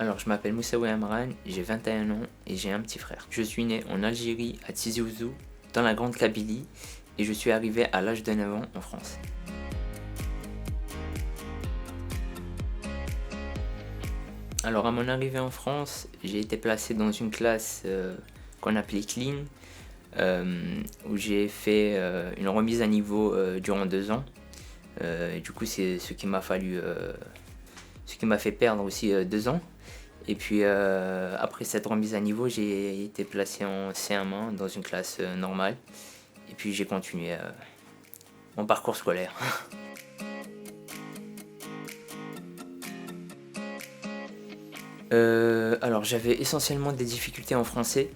Alors, je m'appelle Moussaoui Amran, j'ai 21 ans et j'ai un petit frère. Je suis né en Algérie, à Tizi Ouzou, dans la Grande Kabylie, et je suis arrivé à l'âge de 9 ans en France. Alors, à mon arrivée en France, j'ai été placé dans une classe qu'on appelait Clean, où j'ai fait une remise à niveau durant 2 ans. Et du coup, c'est ce qui m'a fait perdre aussi 2 ans. Et puis après cette remise à niveau, j'ai été placé en CM1 dans une classe normale. Et puis j'ai continué mon parcours scolaire. Alors j'avais essentiellement des difficultés en français,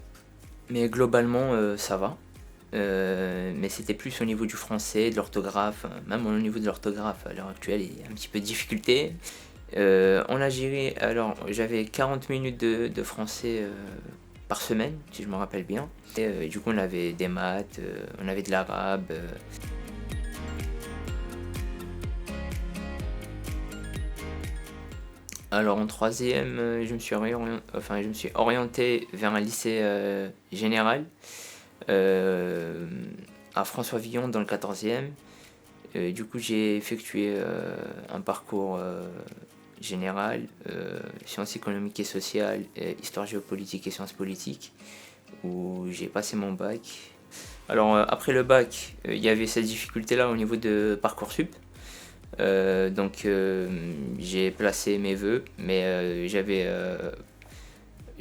mais globalement ça va. Mais c'était plus au niveau du français, de l'orthographe, même au niveau de l'orthographe à l'heure actuelle, il y a un petit peu de difficulté. En Algérie, alors j'avais 40 minutes de français par semaine, si je me rappelle bien. Et du coup, on avait des maths, on avait de l'arabe. Alors en troisième, je me suis orienté vers un lycée général euh, à François Villon dans le 14e. Du coup, j'ai effectué un parcours général, sciences économiques et sociales, histoire géopolitique et sciences politiques, où j'ai passé mon bac. Alors après le bac, il y avait cette difficulté-là au niveau de Parcoursup. Donc j'ai placé mes vœux, mais je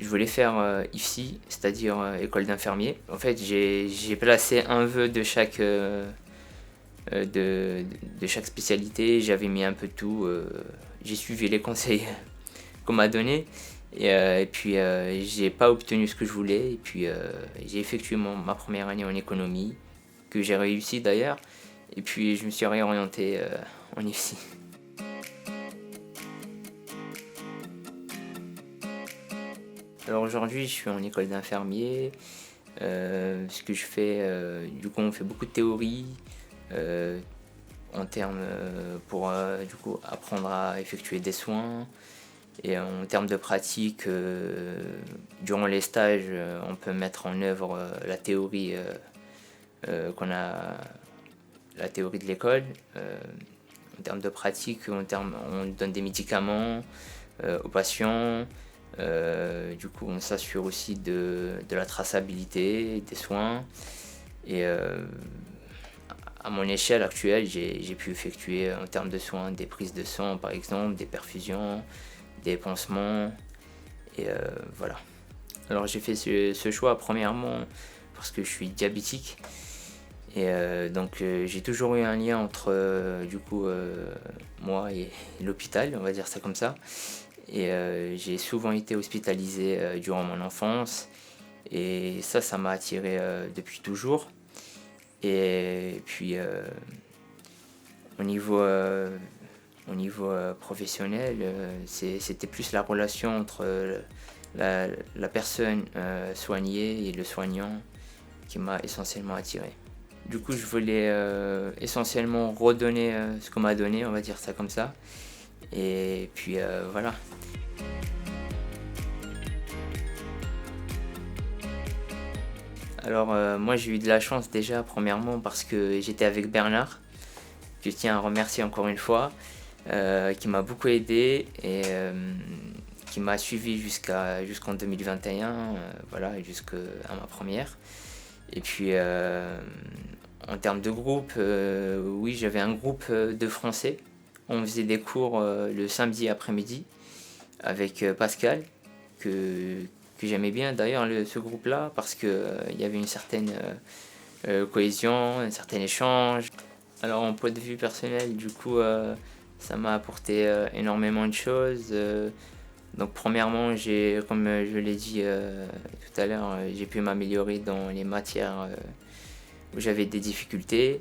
voulais faire IFSI, c'est-à-dire école d'infirmier. En fait, j'ai placé un vœu de chaque spécialité, j'avais mis un peu de tout, j'ai suivi les conseils qu'on m'a donnés et puis j'ai pas obtenu ce que je voulais et puis j'ai effectué ma première année en économie, que j'ai réussi d'ailleurs, et puis je me suis réorienté en IFSI. Alors aujourd'hui je suis en école d'infirmier, ce que je fais, du coup on fait beaucoup de théorie, euh, en termes pour du coup apprendre à effectuer des soins, et en termes de pratique durant les stages on peut mettre en œuvre la théorie qu'on a la théorie de l'école. En termes de pratique, on donne des médicaments aux patients. Du coup, on s'assure aussi de la traçabilité des soins. Et à mon échelle actuelle, j'ai pu effectuer en termes de soins des prises de sang, par exemple, des perfusions, des pansements. Et voilà. Alors j'ai fait ce choix premièrement parce que je suis diabétique. Et donc j'ai toujours eu un lien entre du coup moi et l'hôpital, on va dire ça comme ça. Et j'ai souvent été hospitalisé durant mon enfance. Et ça m'a attiré depuis toujours. Et puis au niveau, professionnel, c'était plus la relation entre la personne soignée et le soignant qui m'a essentiellement attiré. Du coup, je voulais essentiellement redonner ce qu'on m'a donné, on va dire ça comme ça. Et puis voilà. Alors moi j'ai eu de la chance déjà premièrement parce que j'étais avec Bernard, que je tiens à remercier encore une fois, qui m'a beaucoup aidé et qui m'a suivi jusqu'en 2021, voilà, jusqu'à ma première. Et puis en termes de groupe, oui, j'avais un groupe de français. On faisait des cours le samedi après-midi avec Pascal, que, que j'aimais bien d'ailleurs ce groupe-là, parce qu'il il y avait une certaine cohésion, un certain échange. Alors en point de vue personnel, du coup, ça m'a apporté énormément de choses. Donc premièrement, comme je l'ai dit tout à l'heure, j'ai pu m'améliorer dans les matières où j'avais des difficultés.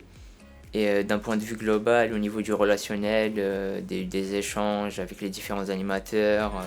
Et d'un point de vue global, au niveau du relationnel, des échanges avec les différents animateurs.